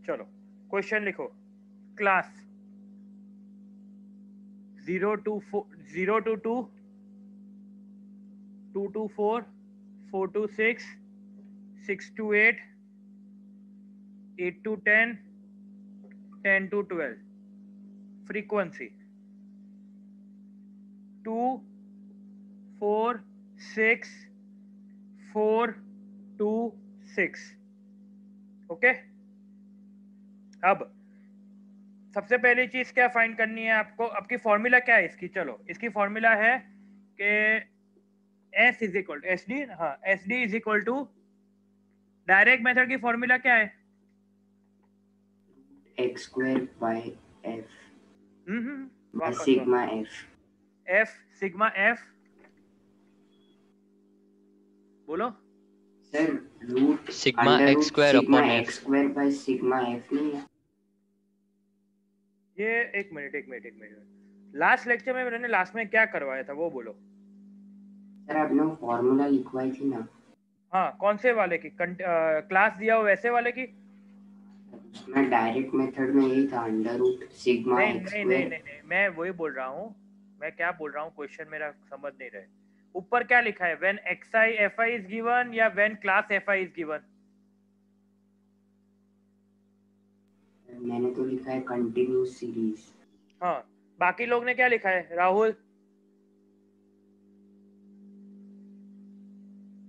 चलो क्वेश्चन लिखो, class 0 to 2, 2 to 4, 4 to 6, 6 to 8, 8 to 10, 10 to 12. Frequency 2, 4, 6, 4, 2, 6. Okay, अब सबसे पहली चीज क्या फाइंड करनी है आपको, आपकी फॉर्मूला क्या है इसकी? चलो इसकी फॉर्मूला है कि S is equal to S D, हाँ S D is equal to, direct method की फॉर्मूला क्या है? x square by f by वापस sigma f. f sigma f, बोलो sir root sigma under x root square sigma upon x square by sigma f नहीं है ये एक minute, last lecture में मैंने लास्ट में क्या करवाया था वो बोलो। सर आपने फॉर्मूला लिखवाई थी ना? हाँ कौन से वाले की? क्लास दिया हो वैसे वाले की? उसमें डायरेक्ट मेथड में यही था, under root sigma x square. नहीं, मैं वही बोल रहा हूँ, मैं क्या बोल रहा हूँ, क्वेश्चन मेरा समझ नहीं रहे। ऊपर क्या लिखा है, when xi fi is given या when class fi is given? मैंने तो लिखा है कंटिन्यूस सीरीज। हाँ, बाकी लोग ने क्या लिखा है? राहुल,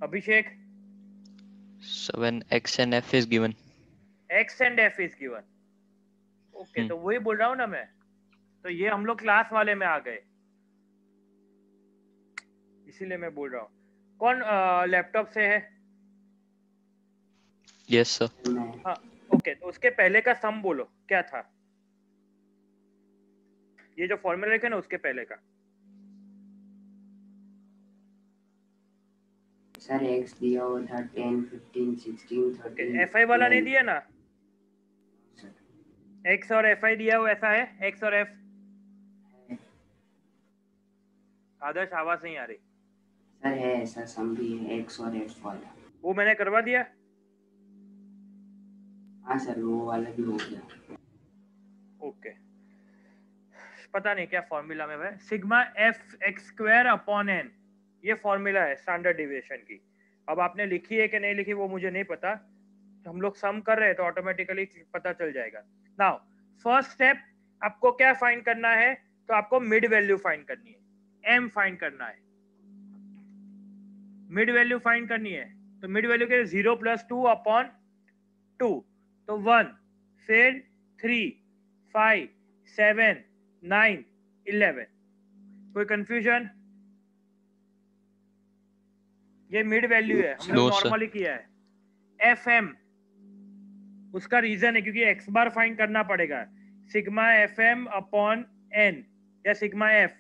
अभिषेक? so when x and f is given. x and f is given. Okay, तो वही बोल रहा हूँ ना मैं, तो ये हम लोग क्लास वाले में आ गए, इसीलिए मैं बोल रहा हूँ। कौन लैपटॉप से है? yes sir. हाँ ओके, तो उसके पहले का सम बोलो क्या था? ये जो फॉर्मूला लिखा है ना उसके पहले का। सर x दिया हुआ था 10, 15, 16, 13। fi वाला नहीं दिया ना? सर x और fi दिया हुआ ऐसा है, x और f। आदर्श आवाज नहीं आ रही। सर है ऐसा सम भी है x और f वाला। वो मैंने करवा दिया। हाँ सर वो वाला भी हो गया। ओके, पता नहीं क्या फॉर्मूला में है, sigma f x square upon n, ये फॉर्मूला है स्टैंडर्ड डिविएशन की। अब आपने लिखी है कि नहीं लिखी वो मुझे नहीं पता, तो हम लोग सम कर रहे हैं तो ऑटोमेटिकली पता चल जाएगा। नाउ फर्स्ट स्टेप आपको क्या फाइंड करना है? तो आपको मिड वैल्यू फाइंड करनी है, m फाइंड करना है, मिड वैल्यू फाइंड करनी है। तो मिड वैल्यू के 0 + 2 अपॉन 2, तो 1, फिर 3, 5, 7, 9, 11। कोई कंफ्यूजन? ये मिड वैल्यू है, हम लोग No, sir. नॉर्मली किया है। fm उसका रीजन है क्योंकि x बार फाइंड करना पड़ेगा, सिग्मा fm अपॉन n या सिग्मा f,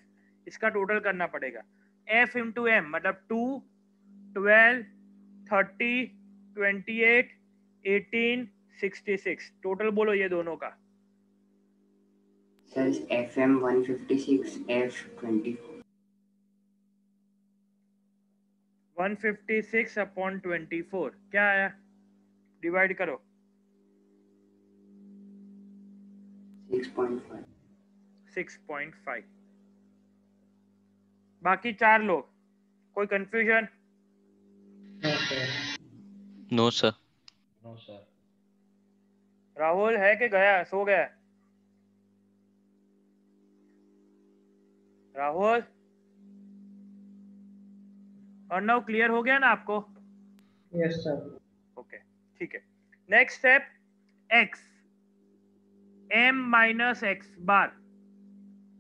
इसका टोटल करना पड़ेगा। f इंटू m मतलब 2, 12, 30, 28, 18, 66। टोटल बोलो ये दोनों का। Sir fm 156, f 24। 156 अपॉन 24 क्या आया? डिवाइड करो। 6.5। 6.5। बाकी 4 लोग, कोई कंफ्यूजन? No sir. राहुल है कि गया, सो गया? राहुल, अर्णव क्लियर हो गया ना आपको? Yes sir. ओके ठीक है। Next step, x m minus x bar,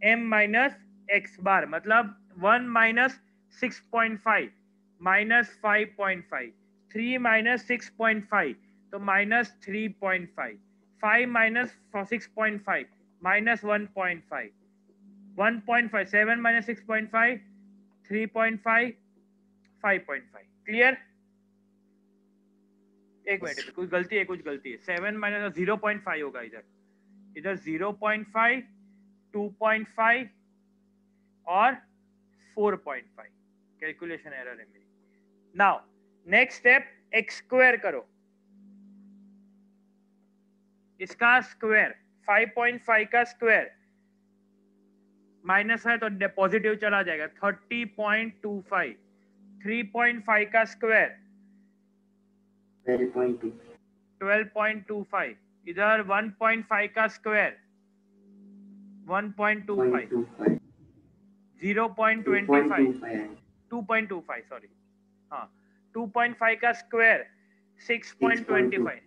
m minus x bar मतलब 1 माइनस 6.5 माइनस 5.5, 3 माइनस 6.5 तो minus 3.5, 5 minus 6.5 minus 1.5, 1.5, 7 minus 6.5, 3.5, 5.5। Clear? एक मिनट, कुछ गलती है, 7 माइनस 0.5 होगा इधर 0.5, 2.5 और 4.5। कैलकुलेशन एरर है मेरी। Now next step, x square करो। इसका स्क्वायर 5.5 का स्क्वायर माइनस है तो पॉजिटिव चला जाएगा 30.25 3.5 का स्क्वायर 12.2 12.25 इधर 1.5 का स्क्वायर 1.25 0.25 0.25 2.25 2.25 सॉरी हाँ 2.5 का स्क्वायर 6.25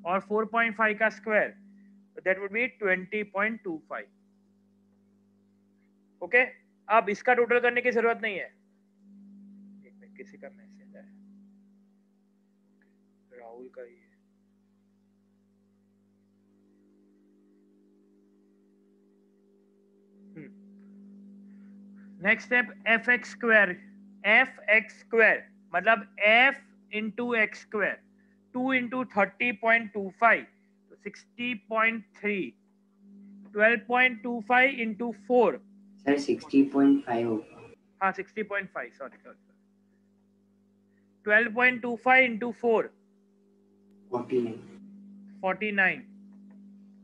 और 4.5 का square that would be 20.25 okay अब इसका टोटल करने की जरूरत नहीं है एक मिनट किसी का मैसेज आया राहुल का ही है next step F X square मतलब F into X square 2 into 30.25 तो 60.3 12.25 इंटू 4 सर 60.5 होगा हाँ 60.5 sorry 12.25 into 4 49 49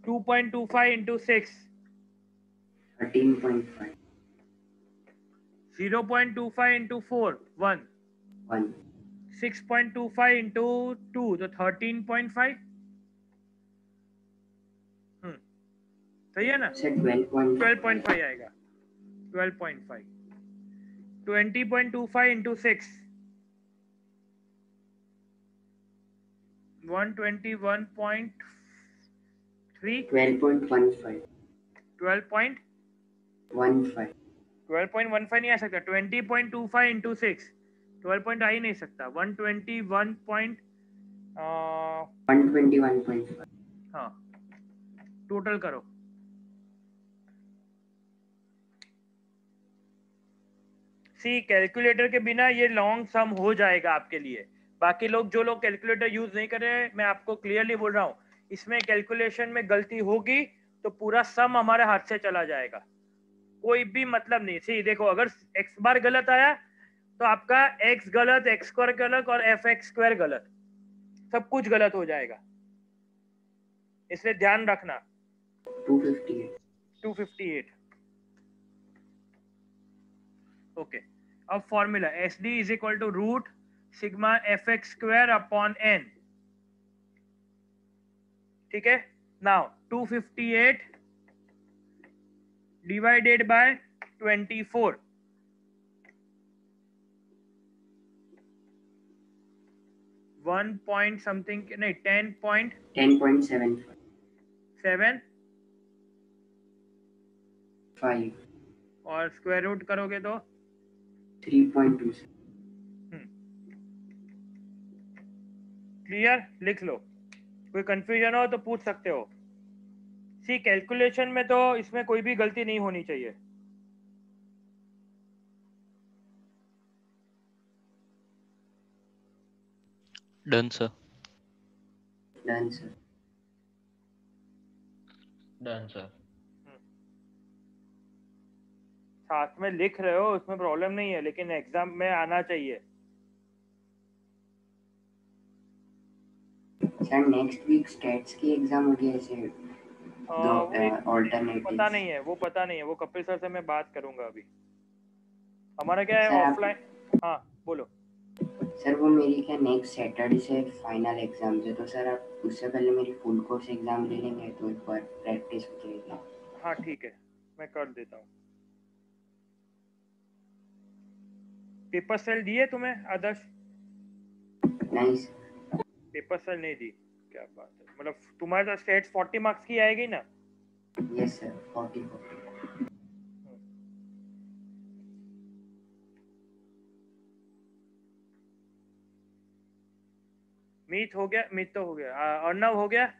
2.25 into 6 13.5 0.25 into 4 1 1 6.25 into 2 तो 13.5 सही है ना सर 12.5 12.5 आएगा 12.5 20.25 into 6 121.3 12.15 12.15 नहीं आ सकता 20.25 into 6 12 point आ ही नहीं सकता 121. 121.5 हाँ टोटल करो सी कैलकुलेटर के बिना ये लॉन्ग सम हो जाएगा आपके लिए बाकी लोग जो लोग कैलकुलेटर यूज नहीं कर रहे हैं मैं आपको क्लियरली बोल रहा हूँ इसमें कैलकुलेशन में गलती होगी तो पूरा सम हमारे हाथ से चला जाएगा कोई भी मतलब नहीं सी देखो अगर x बार गलत आया तो आपका x गलत x स्क्वायर गलत और एफ एक्स स्क्वायर गलत सब कुछ गलत हो जाएगा इसलिए ध्यान रखना 258 ओके अब formula S D is equal to root sigma F X square upon N ठीक है now 258 divided by 24 1 point something नहीं 10.75 5 और स्क्वायर रूट करोगे तो 3.27 क्लियर लिख लो कोई कंफ्यूजन हो तो पूछ सकते हो सी कैलकुलेशन में तो इसमें कोई भी गलती नहीं होनी चाहिए done sir done sir done sir साथ में लिख रहे हो उसमें प्रॉब्लम नहीं है लेकिन एग्जाम में आना चाहिए सर नेक्स्ट वीक स्टैट्स की एग्जाम होगी ऐसे ऑल्टरनेटिव पता नहीं है वो कपिल सर से मैं बात करूंगा अभी हमारा क्या है ऑफलाइन हाँ बोलो सर वो मेरी क्या नेक्स्ट सैटरडे से फाइनल एग्जाम है तो सर आप उससे पहले मेरी फुल कोर्स एग्जाम ले लेंगे तो एक बार प्रैक्टिस हो जाएगी हाँ ठीक है मैं कर देता हूँ पेपर सेल दिए तुम्हें आदर्श नहीं पेपर सेल नहीं दी क्या बात है मतलब तुम्हारे तो स्टेट्स 40 मार्क्स की आएगी ना यस सर 40 मीत हो गया मीत तो हो गया अर्णव हो गया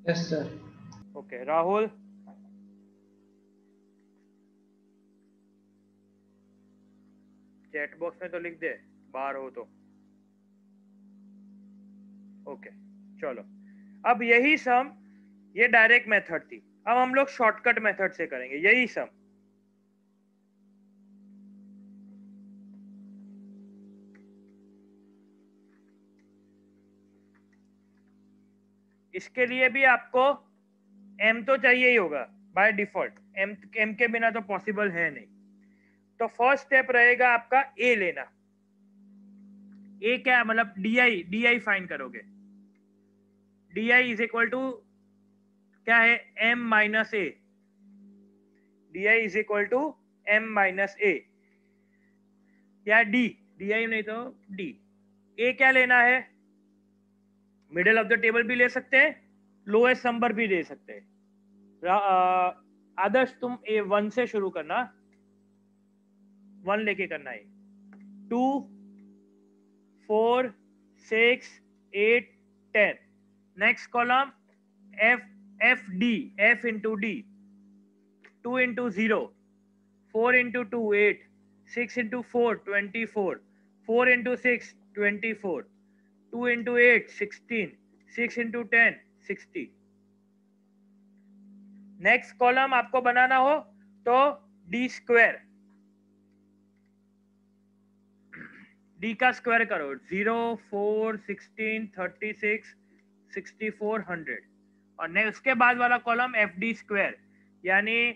yes sir okay Rahul chat box में तो लिख दे बाहर हो तो ओके चलो अब यही सम ये डायरेक्ट मेथड थी अब हम लोग शॉर्टकट मेथड से करेंगे यही सम इसके लिए भी आपको m तो चाहिए ही होगा बाय डिफॉल्ट, m के बिना तो पॉसिबल है नहीं। तो फर्स्ट स्टेप रहेगा आपका a लेना। a क्या है, मतलब di फाइंड करोगे। di इज इक्वल टू क्या है, m minus A. di is equal to m minus A या d, di नहीं तो d। a क्या लेना है, मिडिल ऑफ द टेबल भी ले सकते हैं, लोएस्ट नंबर भी ले सकते हैं। आदर्श तुम A1 से शुरू करना, 1 लेके करना है। 2 4 6 8 10। Next column f d, f into d, 2 into 0, 4 into 2 8, 6 into 4 24, 4 into 6 24, 2 into 8 16, 6 into 10 60। Next column आपको बनाना हो तो डी स्क्वायर, डी का स्क्वायर करो, 0 4 16 36 64 100। और नेक्स्ट उसके बाद वाला कॉलम एफ डी स्क्वायर, यानी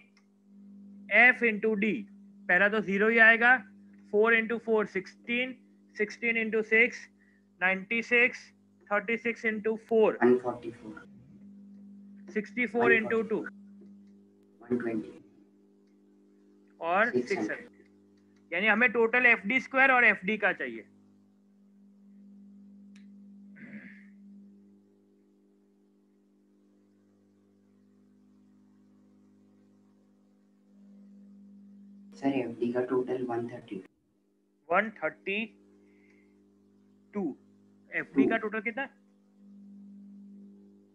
एफ इंटू डी। पहला तो 0 ही आएगा, 4 इंटू 4 16, 16 इंटू 6 96, 36 इंटू 4 144, 64 इंटू 2 120 और 600। 600। यानी हमें टोटल एफ डी स्क्वायर और एफ डी का चाहिए। सर एफडी का टोटल 132। 132। एफ डी का टोटल कितना,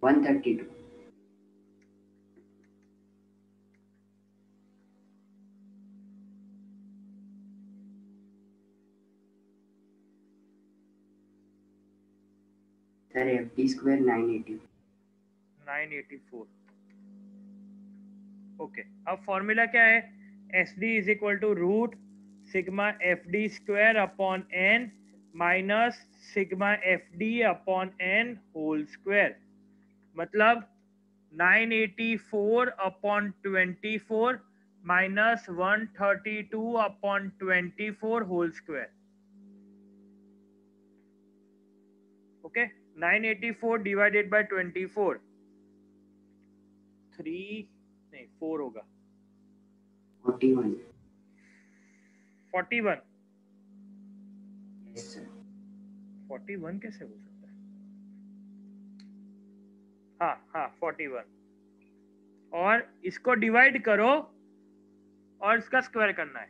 132। Sir FD square 984। ओके, अब फॉर्मूला क्या है, S D is equal to root sigma F D square upon N minus sigma F D upon N whole square. मतलब 984 upon 24 minus 132 upon 24 whole square. Okay, 984 divided by 24, 3 नहीं 4 होगा, 41। 41। Yes sir. 41 कैसे हो सकता है, हाँ हाँ 41। और इसको डिवाइड करो और इसका स्क्वायर करना है।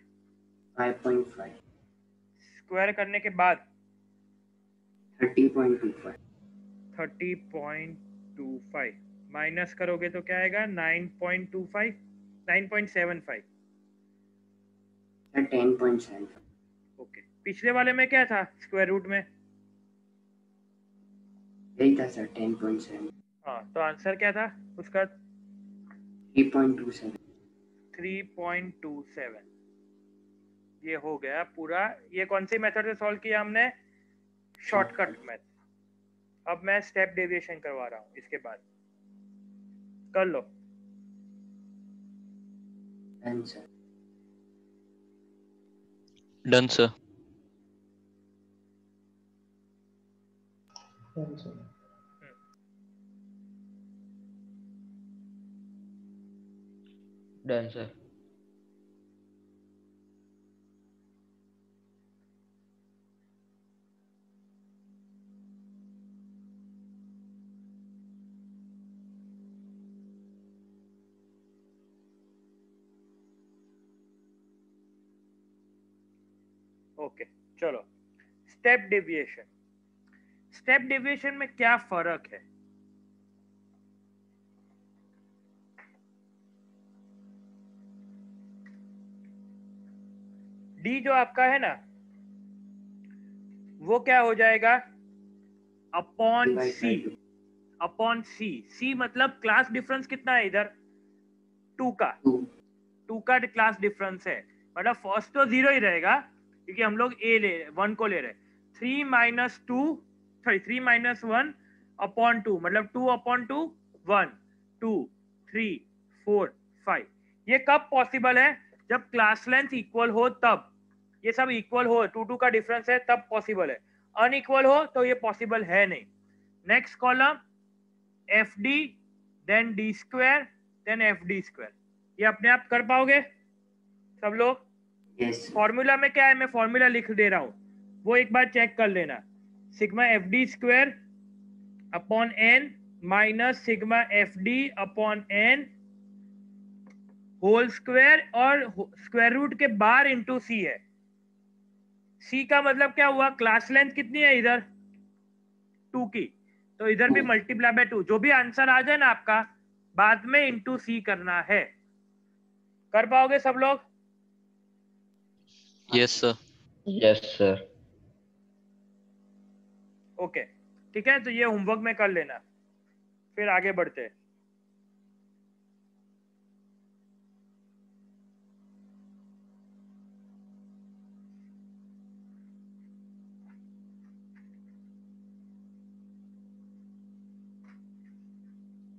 5.5। स्क्वायर करने के बाद 30.25। 30.25 माइनस करोगे तो क्या आएगा, 9.25, 9.75। सर 10.75। ओके, पिछले वाले में क्या था, स्क्वायर रूट में यही था सर 10.7। हाँ, तो आंसर क्या था उसका, 3.27। 3.27। ये हो गया पूरा। ये कौन सी मेथड से सॉल्व किया हमने, शॉर्टकट मेथड। अब मैं स्टेप डेविएशन करवा रहा हूँ, इसके बाद कर लो। Done sir. Done sir. Done, sir. Done, sir. Okay, चलो स्टेप डेविएशन। स्टेप डेविएशन में क्या फर्क है, डी जो आपका है ना वो क्या हो जाएगा, अपॉन सी। अपॉन सी, सी मतलब क्लास डिफरेंस कितना है इधर, 2 का, 2 का क्लास डिफरेंस है। मतलब फर्स्ट तो 0 ही रहेगा क्योंकि हम लोग 1 को ले रहे हैं। 3 माइनस 2, 3 माइनस 1 अपॉन 2, मतलब 2 अपॉन 2 1 2 3 4 5। ये कब पॉसिबल है? जब क्लास लेंथ इक्वल हो, तब ये सब इक्वल हो, 2 2 का डिफरेंस है तब पॉसिबल है, अनइक्वल हो तो ये पॉसिबल है नहीं। Next column F D, then D square, then F D square. ये अपने आप कर पाओगे सब लोग? यस फॉर्मूला में क्या है, मैं फॉर्मूला लिख दे रहा हूँ, वो एक बार चेक कर लेना। Sigma F D square upon N minus sigma F D upon N whole square, और स्क्वायर रूट के बाहर इंटू सी है। सी का मतलब क्या हुआ? क्लास लेंथ कितनी है इधर? 2 की, तो इधर भी मल्टीप्लाई बाय 2। जो भी आंसर आ जाए ना आपका, बाद में इंटू सी करना है। कर पाओगे सब लोग? Yes, sir. Yes sir. Okay ठीक है, तो ये होमवर्क में कर लेना, फिर आगे बढ़ते हैं।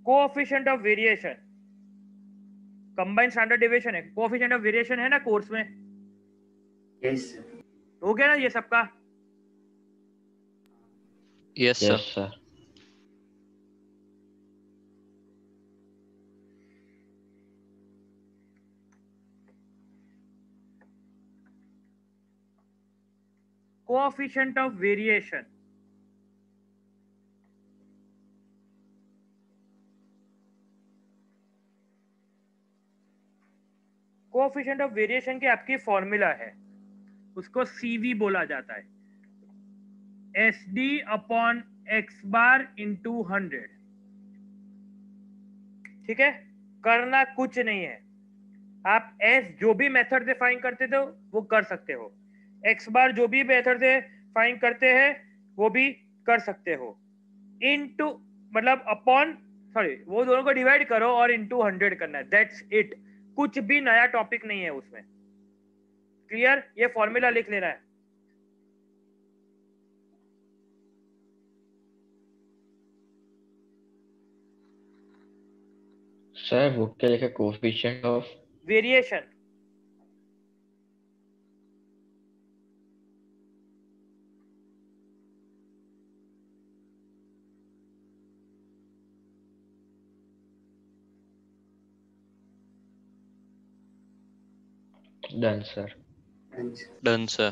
Coefficient of variation, combined standard deviation है, कोएफिशिएंट ऑफ वेरिएशन है ना कोर्स में? यस हो गया ना ये सबका? Yes, sir. Yes sir. Coefficient of variation, coefficient of variation की आपकी फॉर्मूला है, उसको सीवी बोला जाता है, S D upon x bar into 100। ठीक है, करना कुछ नहीं है, आप एस जो भी मेथड से फाइंड करते थे वो कर सकते हो, एक्स बार जो भी मेथड से फाइंड करते हैं वो भी कर सकते हो, इनटू मतलब अपॉन, सॉरी वो दोनों को डिवाइड करो और इनटू 100 करना है, दैट्स इट। कुछ भी नया टॉपिक नहीं है उसमें। क्लियर? ये फॉर्मूला लिख लेना है। सर वो क्या लिखा? Coefficient of variation, done sir. Done, sir.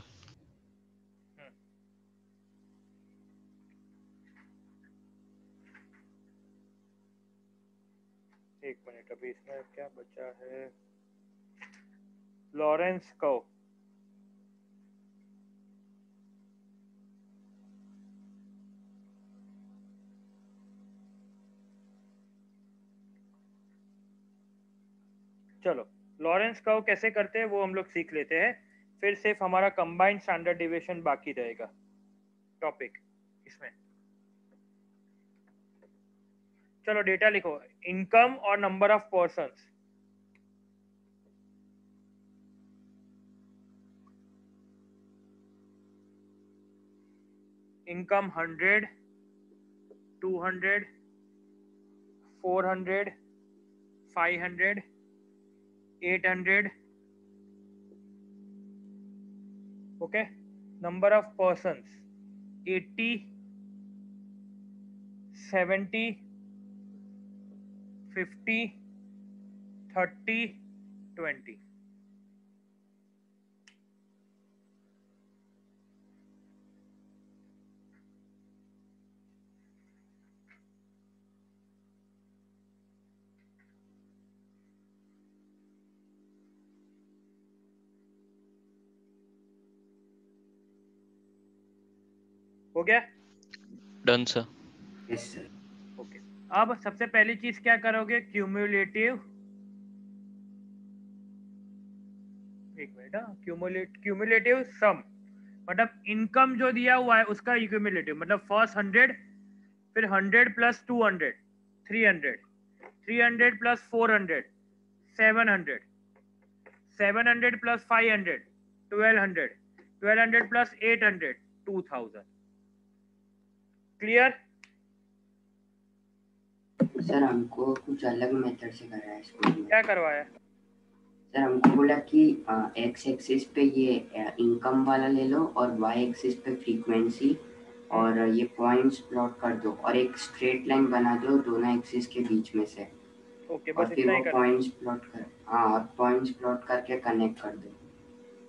एक मिनट, अभी इसमें क्या बचा है? लॉरेंस कर्व, चलो लॉरेंस कर्व कैसे करते हैं वो हम लोग सीख लेते हैं, फिर सिर्फ हमारा कंबाइंड स्टैंडर्ड डेविएशन बाकी रहेगा टॉपिक इसमें। चलो डेटा लिखो, इनकम और number of persons. Income 100, 200, 400, 500, 800। Okay, number of persons 80, 70, 50, 30, 20। हो गया? Done, sir. Yes sir. Okay, अब सबसे पहली चीज क्या करोगे? क्यूमुलेटिव, एक मिनट, क्यूमुलेटिव सम, मतलब इनकम जो दिया हुआ है उसका क्यूमुलेटिव, मतलब फर्स्ट 100, फिर 100 plus 200 300, 300 plus 400 700, 700 plus 500 1200, 1200 plus 800 2000। Clear? Sir हमको कुछ अलग मेथड से कराया है स्कूल में। क्या करवाया? सर हमको बोला कि एक्स एक्सिस पे ये इनकम वाला ले लो और वाई एक्सिस पे फ्रीक्वेंसी और ये पॉइंट्स प्लॉट कर दो और एक स्ट्रेट लाइन बना दो दोनों एक्सिस के बीच में से। ओके, और बस फिर इतना वो ही करना। पॉइंट्स प्लॉट कर और पॉइंट्स प्लॉट करके कनेक्ट कर दो,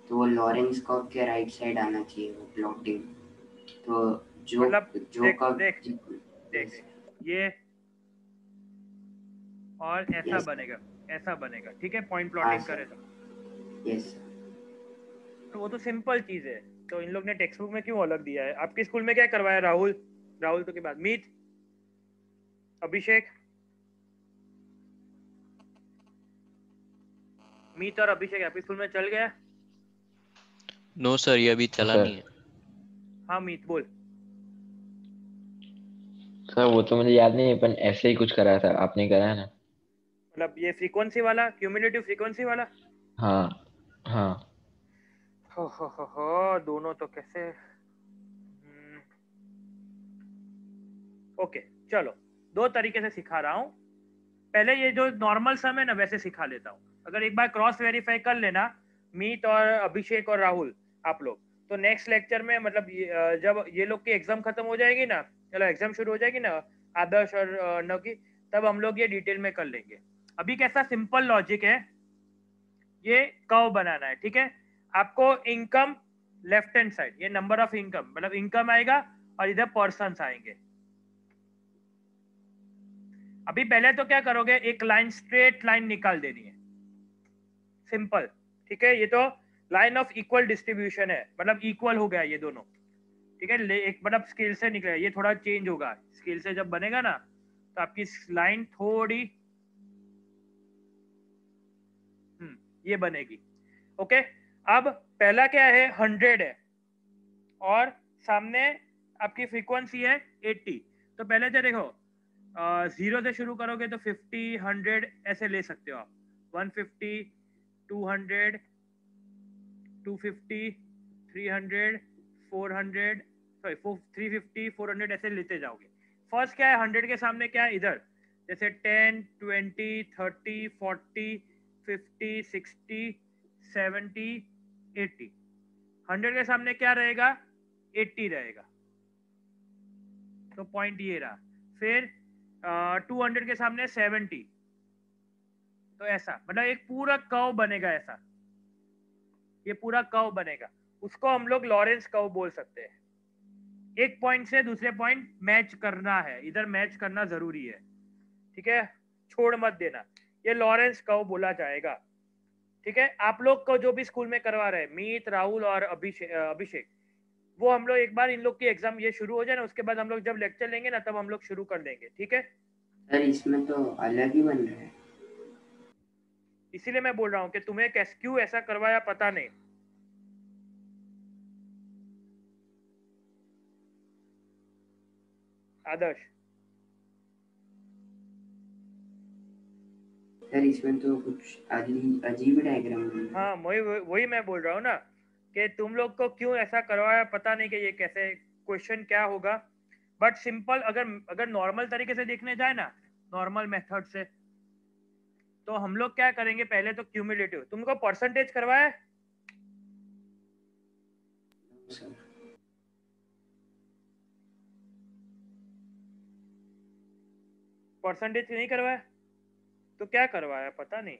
तो वो लॉरेंस कर्व के राइट साइड आना चाहिए वो प्लॉटिंग। तो जो मतलब जो देख कर्व देख देख ये और ऐसा Yes. बनेगा, ऐसा बनेगा, ठीक है, पॉइंट हाँ प्लॉटिंग सर। करे तो। यस तो वो तो सिंपल चीज है, तो इन लोग ने टेक्स्ट बुक में क्यों अलग दिया है? आपके स्कूल में क्या करवाया? राहुल, राहुल तो के बाद मीत, अभिषेक, मीत और अभिषेक आपके स्कूल में चल गया? नो सर, ये अभी चला सर। नहीं है। हाँ मीत बोल। सर वो तो मुझे याद नहीं है, पर ऐसे ही कुछ कराया था, आपने कराया ना? मतलब ये फ्रीक्वेंसी वाला, क्यूमुलेटिव फ्रीक्वेंसी वाला? हाँ हाँ। हो दोनों तो कैसे। ओके चलो, दो तरीके से सिखा रहा हूँ। पहले ये जो नॉर्मल सम है ना वैसे सिखा लेता हूँ। अगर एक बार क्रॉस वेरीफाई कर लेना मीत और अभिषेक और राहुल आप लोग, तो नेक्स्ट लेक्चर में मतलब जब ये लोग की एग्जाम खत्म हो जाएगी ना, चलो एग्जाम शुरू हो जाएगी ना आदर्श और नव की, तब हम लोग ये डिटेल में कर लेंगे। अभी कैसा सिंपल लॉजिक है, ये कर्व बनाना है, ठीक है। आपको इनकम लेफ्ट हैंड साइड, ये नंबर ऑफ इनकम मतलब इनकम आएगा और इधर पर्सन्स आएंगे। अभी पहले तो क्या करोगे, एक लाइन स्ट्रेट लाइन निकाल देनी है, सिंपल, ठीक है। ये तो लाइन ऑफ इक्वल डिस्ट्रीब्यूशन है, मतलब इक्वल हो गया ये दोनों, ठीक है। एक मतलब स्केल से निकलेगा, ये थोड़ा चेंज होगा स्केल से जब बनेगा ना, तो आपकी लाइन थोड़ी ये बनेगी, ओके। अब पहला क्या है, 100 है और सामने आपकी फ्रीक्वेंसी है 80। तो पहले तो देखो 0 से शुरू करोगे तो 50 100 ऐसे ले सकते हो आप, 150 200 250 300 400 सॉरी 350 400 ऐसे लेते जाओगे। फर्स्ट क्या है, 100 के सामने क्या है इधर, जैसे 10 20 30 40 50 60 70 80। 100 के सामने क्या रहेगा, 80 रहेगा, तो पॉइंट ये रहा। फिर 200 के सामने 70, तो ऐसा मतलब एक पूरा कर्व बनेगा ऐसा, ये पूरा कर्व बनेगा, उसको हम लोग लॉरेंस कर्व बोल सकते हैं। एक पॉइंट से दूसरे पॉइंट मैच करना है, इधर मैच करना जरूरी है, ठीक है, छोड़ मत देना, ये लॉरेंस कर्व बोला जाएगा, ठीक है। आप लोग को जो भी स्कूल में करवा रहे हैं मीत राहुल और अभिषेक, वो हम लोग एक बार इन लोग की एग्जाम ये शुरू हो जाए ना, उसके बाद हम लोग जब लेक्चर लेंगे ना तब हम लोग शुरू कर देंगे, ठीक है। सर इसमें तो अलग ही बन रहा है। इसीलिए मैं बोल रहा हूँ कि तुम्हें क्यों ऐसा करवाया पता नहीं। आदर्श, सर इसमें तो कुछ अजीब डायग्राम बन रहा है। हाँ वही मैं बोल रहा हूँ ना कि तुम लोग को क्यों ऐसा करवाया पता नहीं, कि ये कैसे क्वेश्चन क्या होगा। बट सिंपल, अगर नॉर्मल तरीके से देखने जाए ना, नॉर्मल मेथड से, तो हम लोग क्या करेंगे, पहले तो क्यूमुलेटिव, तुमको परसेंटेज करवाया है? सर परसेंटेज नहीं करवाया तो क्या करवाया पता नहीं।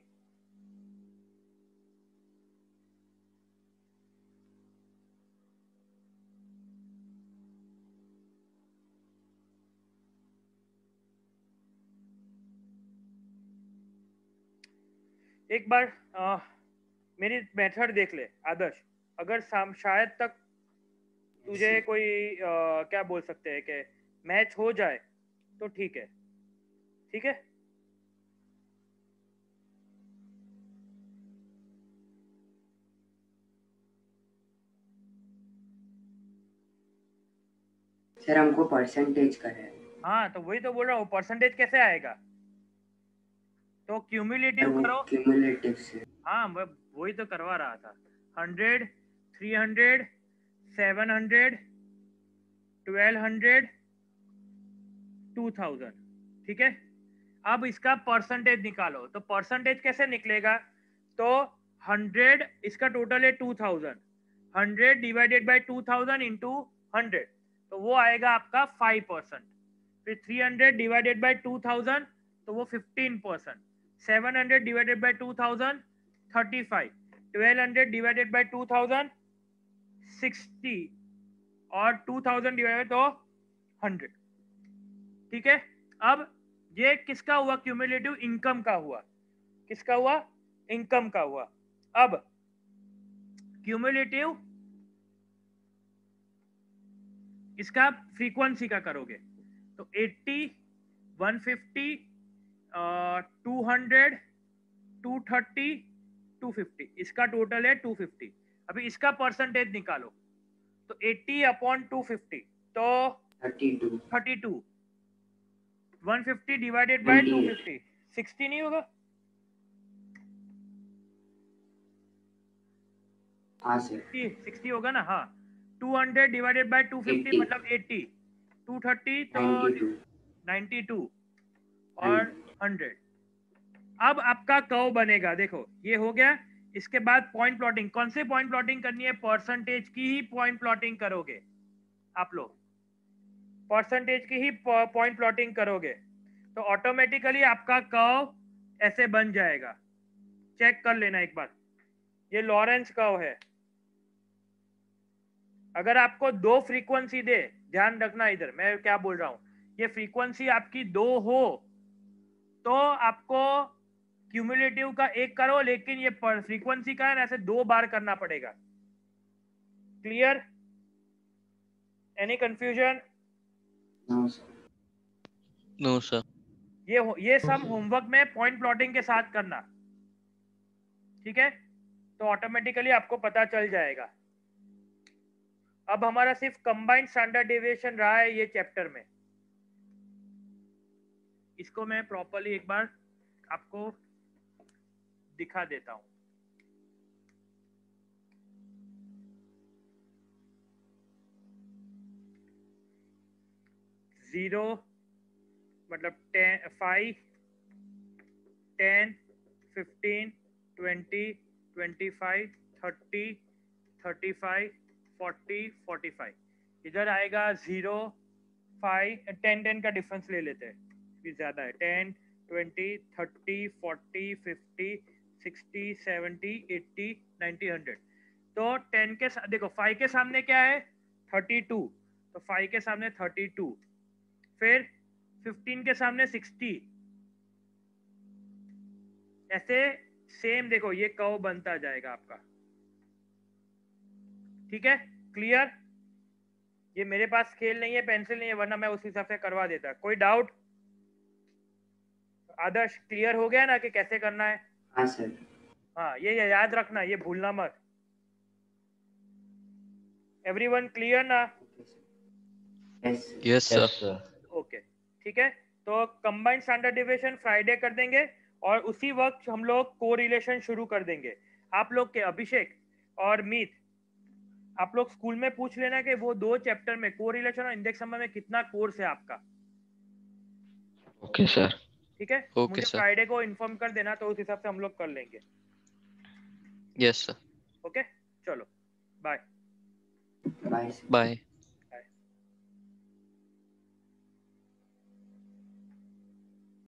एक बार मेरी मेथड देख ले आदर्श, अगर शायद तक तुझे कोई क्या बोल सकते हैं कि मैच हो जाए तो ठीक है, ठीक है। सर हमको परसेंटेज का है। हाँ तो वही तो बोल रहा हूँ, परसेंटेज कैसे आएगा, तो सर क्यूमुलेटिव वो करो। क्यूमुलेटिव से। हाँ मैं वही तो करवा रहा था, 100 300 700 1200 2000, ठीक है। अब इसका परसेंटेज निकालो, तो परसेंटेज कैसे निकलेगा? तो 100, इसका टोटल है 2000, 100 डिवाइडेड बाय 2000 इंटू 100, तो वो आएगा आपका 5%। फिर 300 डिवाइडेड बाय 2000, तो वो 15%। 700 डिवाइडेड बाय 2000 35, 1200 डिवाइडेड बाय 2000 60, और 2000 डिवाइडेड तो 100। ठीक है, अब ये किसका हुआ? क्यूमुलेटिव इनकम का हुआ। किसका हुआ? इनकम का हुआ। अब क्यूमुलेटिव इसका फ्रीक्वेंसी का करोगे तो 80, 150, 200, 230, 250, इसका टोटल है 250। अभी इसका परसेंटेज निकालो, तो 80 अपॉन 250 तो 32, 150 डिवाइडेड बाय 250 60 नहीं होगा? हाँ सर 60 होगा ना? हाँ, 200 डिवाइडेड बाय 250 80, मतलब 80, 230 तो 92 और 100। अब आपका कर्व बनेगा, देखो ये हो गया। इसके बाद पॉइंट प्लॉटिंग, कौन से पॉइंट प्लॉटिंग करनी है? परसेंटेज की ही पॉइंट प्लॉटिंग करोगे आप लोग, परसेंटेज की ही पॉइंट प्लॉटिंग करोगे, तो ऑटोमेटिकली आपका कर्व ऐसे बन जाएगा। चेक कर लेना एक बार, ये लॉरेंस कर्व है। अगर आपको दो फ्रीक्वेंसी दे, ध्यान रखना इधर मैं क्या बोल रहा हूं, ये फ्रीक्वेंसी आपकी दो हो तो आपको क्यूमुलेटिव का एक करो, लेकिन ये फ्रीक्वेंसी का है ना, ऐसे 2 बार करना पड़ेगा। Clear? Any confusion? No, sir. ये सब होमवर्क में पॉइंट प्लॉटिंग के साथ करना, ठीक है? तो ऑटोमेटिकली आपको पता चल जाएगा। अब हमारा सिर्फ कंबाइंड स्टैंडर्ड डेविएशन रहा है ये चैप्टर में। इसको मैं प्रॉपर्ली एक बार आपको दिखा देता हूं। जीरो मतलब 5, 10, 15, 20, 25, 30, 35, 40, 45, इधर आएगा 0, 5, 10 का डिफरेंस ले लेते हैं, फिर ज्यादा है। 10, 20, 30, 40, 50, 60, 70, 80, 90, 100। तो 10 के देखो 5 के सामने क्या है? 32, तो 5 के सामने 32, फिर 15 के सामने 60, ऐसे सेम देखो ये कर्व बनता जाएगा आपका। ठीक है, क्लियर? ये मेरे पास स्केल नहीं है, पेंसिल नहीं है, वरना मैं उस हिसाब से करवा देता। कोई डाउट? आदर्श क्लियर हो गया ना कि कैसे करना है? हाँ सर। हाँ, ये याद रखना, ये भूलना मत। एवरीवन क्लियर ना? Yes, sir. sir. ओके, ठीक है। तो कंबाइंड स्टैंडर्ड डेविएशन फ्राइडे कर देंगे, और उसी वक्त हम लोग कोरिलेशन शुरू कर देंगे। आप लोग के अभिषेक और मीत, आप लोग स्कूल में पूछ लेना कि वो 2 चैप्टर में कोरिलेशन और इंडेक्स नंबर में कितना कोर्स है आपका। Okay sir. ठीक है, Okay, मुझे sir. फ्राइडे को इन्फॉर्म कर देना, तो उस हिसाब से हम लोग कर लेंगे। Yes, sir. ओके, चलो बाय। बाय। Bye.